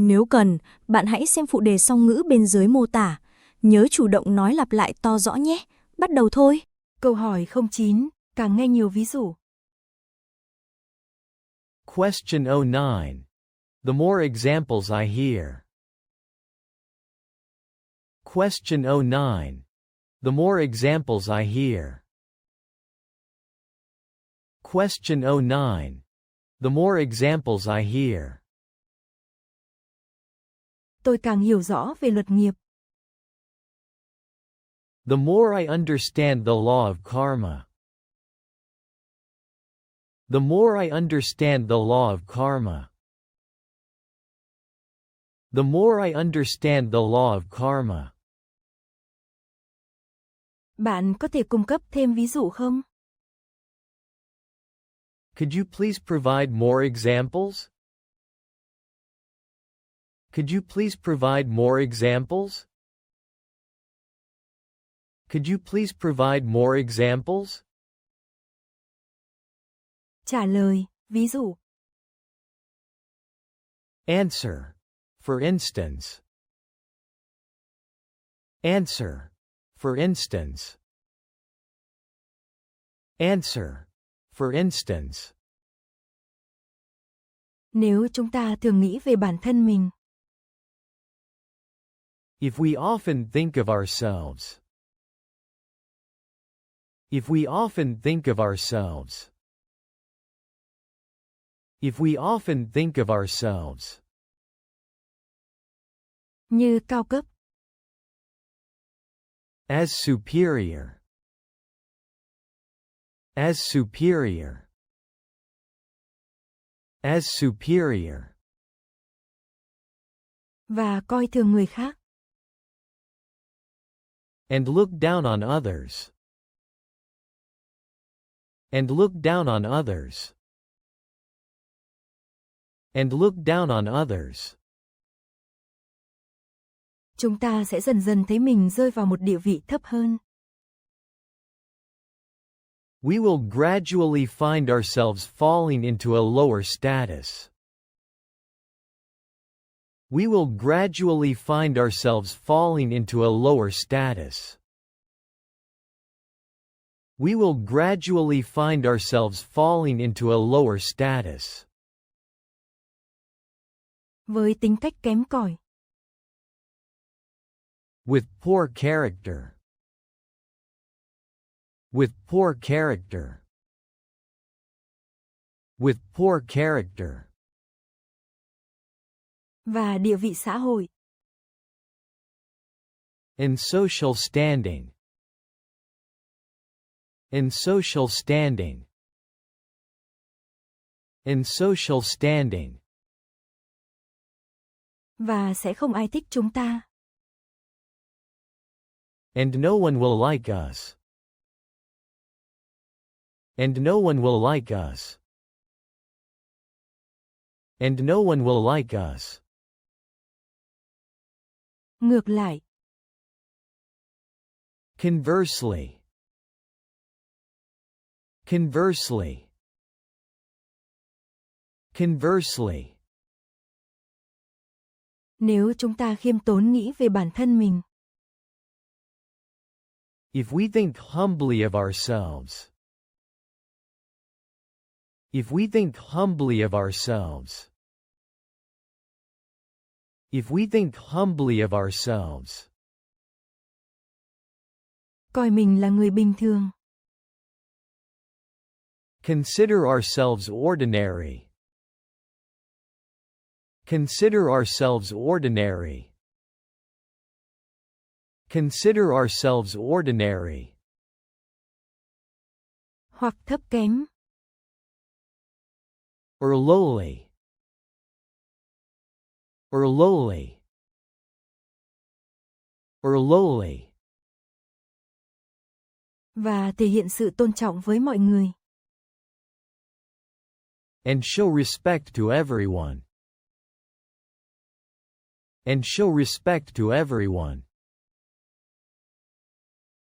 Nếu cần, bạn hãy xem phụ đề song ngữ bên dưới mô tả. Nhớ chủ động nói lặp lại to rõ nhé. Bắt đầu thôi. Câu hỏi 09, càng nghe nhiều ví dụ. Question 09. The more examples I hear. Question 09. The more examples I hear. Question 09. The more examples I hear. Tôi càng hiểu rõ về luật nghiệp. The more I understand the law of karma. The more I understand the law of karma. The more I understand the law of karma. Bạn có thể cung cấp thêm ví dụ không? Could you please provide more examples? Could you please provide more examples? Could you please provide more examples? Trả lời, ví dụ. Answer. For instance. Answer. For instance. Answer. For instance. Nếu chúng ta thường nghĩ về bản thân mình. If we often think of ourselves. If we often think of ourselves. If we often think of ourselves. Như cao cấp. As superior. As superior. As superior. Và coi thường người khác. And look down on others. And look down on others. And look down on others. Chúng ta sẽ dần dần thấy mình rơi vào một địa vị thấp hơn. We will gradually find ourselves falling into a lower status. We will gradually find ourselves falling into a lower status. We will gradually find ourselves falling into a lower status. Với tính cách kém cỏi. With poor character. With poor character. With poor character. Và địa vị xã hội. In social standing. In social standing. In social standing. Và sẽ không ai thích chúng ta. And no one will like us. And no one will like us. And no one will like us. Ngược lại. Conversely. Conversely. Conversely. Nếu chúng ta khiêm tốn nghĩ về bản thân mình. If we think humbly of ourselves. If we think humbly of ourselves. If we think humbly of ourselves. Coi mình là người bình thường. Consider ourselves ordinary. Consider ourselves ordinary. Consider ourselves ordinary. Hoặc thấp kém. Or lowly. Or lowly. Or lowly. Và thể hiện sự tôn trọng với mọi người. And show respect to everyone. And show respect to everyone.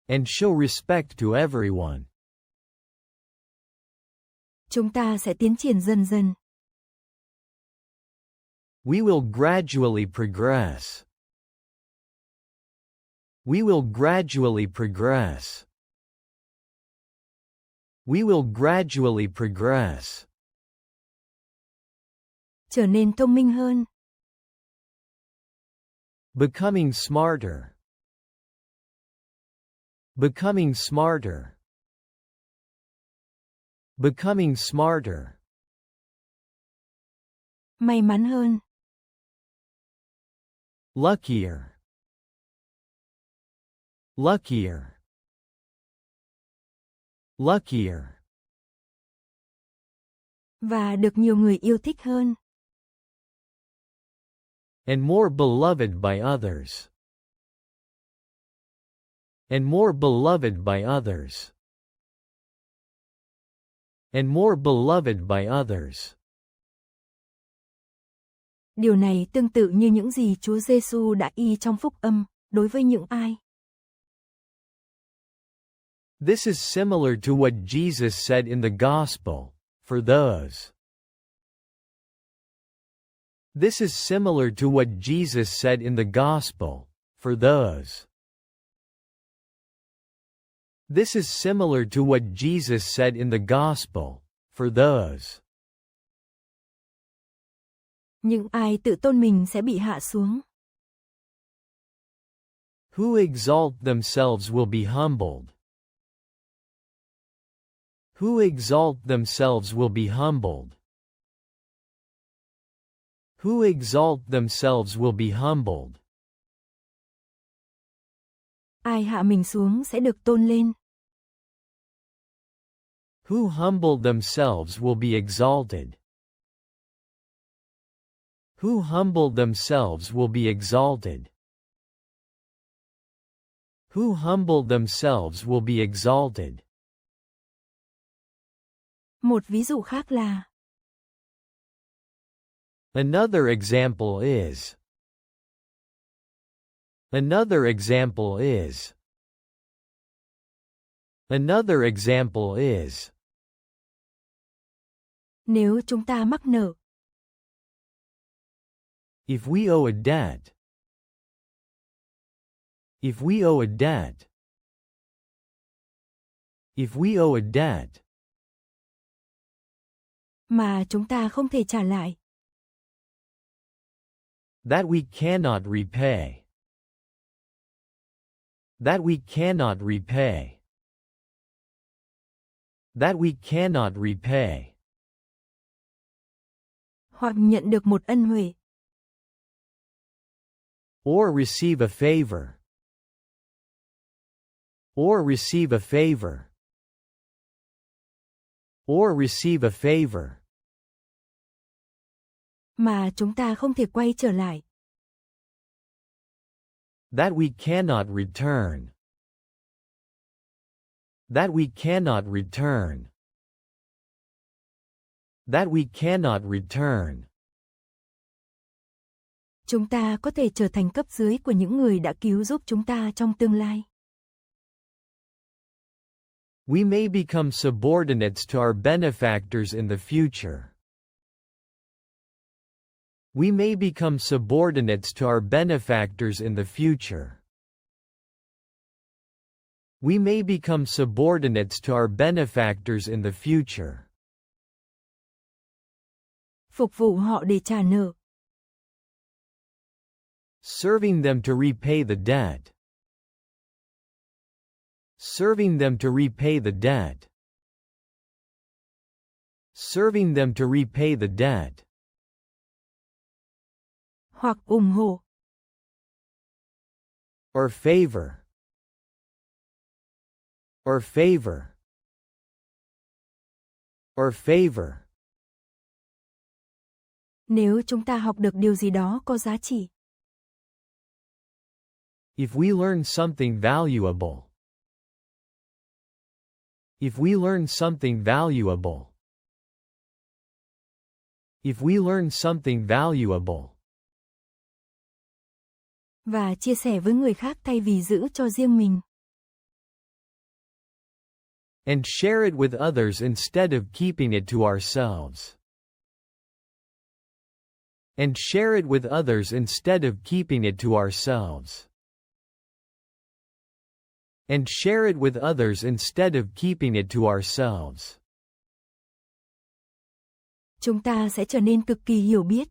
And show respect to everyone. Chúng ta sẽ tiến triển dần dần. We will gradually progress. We will gradually progress. We will gradually progress. Trở nên thông minh hơn. Becoming smarter. Becoming smarter. Becoming smarter. May mắn hơn. Luckier. Luckier. Luckier. Và được nhiều người yêu thích hơn. And more beloved by others. And more beloved by others. And more beloved by others. Điều này tương tự như những gì Chúa Giêsu đã y trong phúc âm đối với những ai. This is similar to what Jesus said in the Gospel, for those. This is similar to what Jesus said in the Gospel, for those. This is similar to what Jesus said in the Gospel, for those. Những ai tự tôn mình sẽ bị hạ xuống. Who exalt themselves will be humbled. Who exalt themselves will be humbled. Who exalt themselves will be humbled. Ai hạ mình xuống sẽ được tôn lên. Who humble themselves will be exalted. Who humble themselves will be exalted. Who humble themselves will be exalted. Một ví dụ khác là Another example is. Another example is. Another example is. nếu chúng ta mắc nợ. If we owe a debt. If we owe a debt. If we owe a debt. Mà chúng ta không thể trả lại. That we cannot repay. That we cannot repay. That we cannot repay. Hoặc nhận được một ân huệ. Or receive a favor. Or receive a favor. Or receive a favor. Mà chúng ta không thể quay trở lại. That we cannot return. That we cannot return. That we cannot return. Chúng ta có thể trở thành cấp dưới của những người đã cứu giúp chúng ta trong tương lai. We may become subordinates to our benefactors in the future. We may become subordinates to our benefactors in the future. We may become subordinates to our benefactors in the future. Phục vụ họ để trả nợ. Serving them to repay the debt. Serving them to repay the debt. Serving them to repay the debt. Hoặc ủng hộ. Or favor. Or favor. Or favor. Nếu chúng ta học được điều gì đó có giá trị. If we learn something valuable. If we learn something valuable. If we learn something valuable. Và chia sẻ với người khác thay vì giữ cho riêng mình. And share it with others instead of keeping it to ourselves. And share it with others instead of keeping it to ourselves. And share it with others instead of keeping it to ourselves. Chúng ta sẽ trở nên cực kỳ hiểu biết.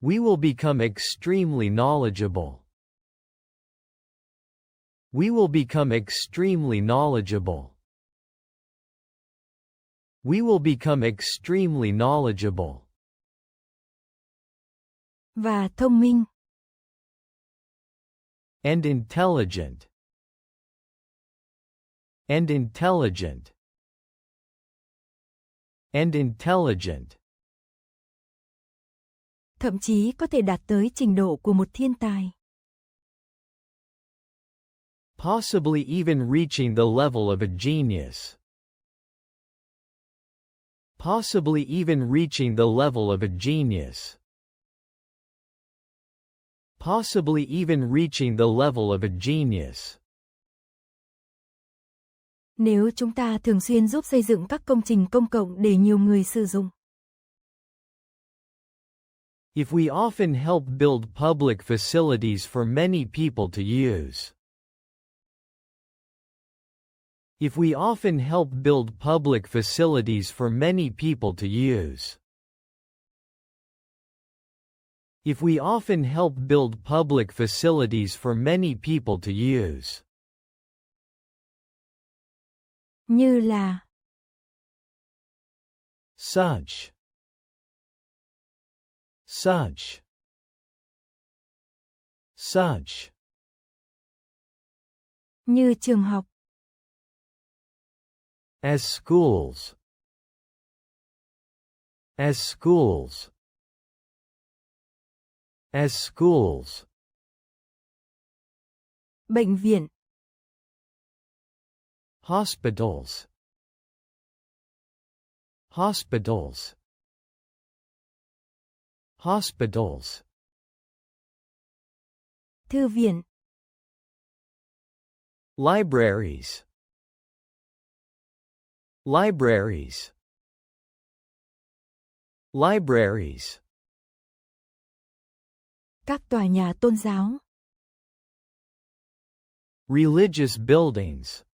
We will become extremely knowledgeable. We will become extremely knowledgeable. We will become extremely knowledgeable. Và thông minh. And intelligent. And intelligent. And intelligent. Thậm chí có thể đạt tới trình độ của một thiên tài. Possibly even reaching the level of a genius. Possibly even reaching the level of a genius. Possibly even reaching the level of a genius. Nếu chúng ta thường xuyên giúp xây dựng các công trình công cộng để nhiều người sử dụng. If we often help build public facilities for many people to use. If we often help build public facilities for many people to use. If we often help build public facilities for many people to use. Như là. Such. Such. Such. Như trường học. As schools. As schools. As schools. Bệnh viện. Hospitals. Hospitals. Hospitals. Thư viện. Libraries. Libraries. Libraries. Các tòa nhà tôn giáo. Religious buildings.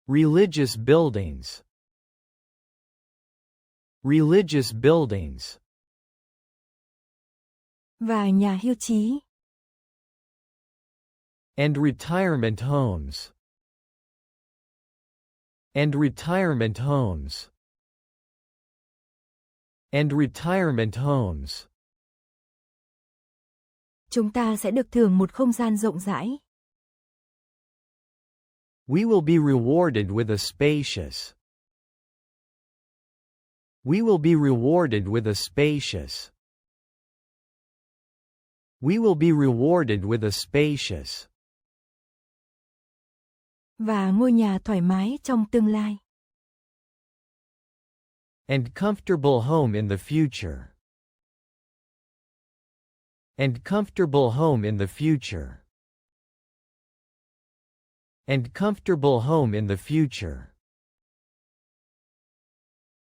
Religious buildings. Religious buildings. Và nhà hưu trí. And retirement homes. And retirement homes. And retirement homes. Chúng ta sẽ được thưởng một không gian rộng rãi. We will be rewarded with a spacious. We will be rewarded with a spacious. We will be rewarded with a spacious. Và ngôi nhà thoải mái trong tương lai. And comfortable home in the future. And comfortable home in the future. And comfortable home in the future.